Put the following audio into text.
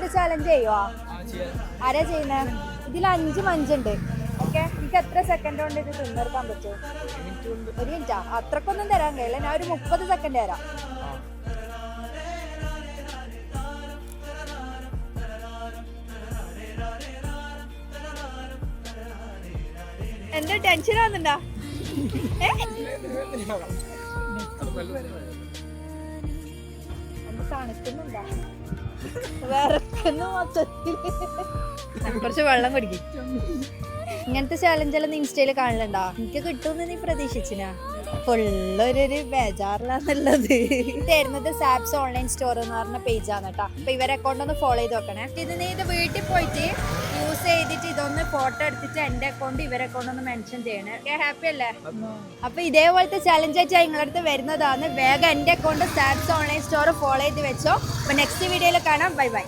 ഒരു ചലഞ്ച് ചെയ്യുവോ? ആരാ ചെയ്യുന്നത്? ഇതിൽ 5 മഞ്ചുണ്ട്. ഓക്കെ, എനിക്ക് എത്ര സെക്കൻഡ് കൊണ്ട് ഇത് തിന്നെടുക്കാൻ പറ്റുമോ? 1 മിനിറ്റാ? അത്രക്കൊന്നും തരാൻ കഴിയില്ല, ഞാൻ ഒരു 30 സെക്കൻഡ് തരാം. എന്താ ടെൻഷൻ ആവുന്നുണ്ടാ? തണുക്കുന്നുണ്ടാ? വിറക്കുന്നു മൊത്തത്തിൽ. കുറച്ച് വെള്ളം കുടിക്കും. ഇങ്ങനത്തെ ചാലഞ്ചെല്ലാം ഇൻസ്റ്റയില് കാണലുണ്ടോ? എനിക്ക് കിട്ടുമെന്ന് നീ പ്രതീക്ഷിച്ചിനാ? ഫുള്ളൊരു ബേജാറിലാന്നുള്ളത്. തരുന്നത് പാപ്സ് ഓൺലൈൻ സ്റ്റോർ എന്ന് പറഞ്ഞ പേജാണ് കേട്ടോ. അപ്പൊ ഇവരെ അക്കൗണ്ട് ഒന്ന് ഫോളോ ചെയ്ത് നോക്കണേ. ഇത് നീ ഇത് വീട്ടിൽ പോയിട്ട് യൂസ് ചെയ്തിട്ട് ഇതൊന്ന് ഫോട്ടോ എടുത്തിട്ട് എന്റെ അക്കൗണ്ട് ഇവരെ അക്കൗണ്ട് ഒന്ന് മെൻഷൻ ചെയ്യണേ. ഹാപ്പി അല്ലേ? അപ്പൊ ഇതേപോലത്തെ ചലഞ്ച് ആയിട്ട് നിങ്ങളുടെ അടുത്ത് വരുന്നതാണ്. വേഗം എന്റെ account pops online store follow ചെയ്ത് വെച്ചോ. അപ്പൊ നെക്സ്റ്റ് വീഡിയോയിൽ കാണാം. Bye bye.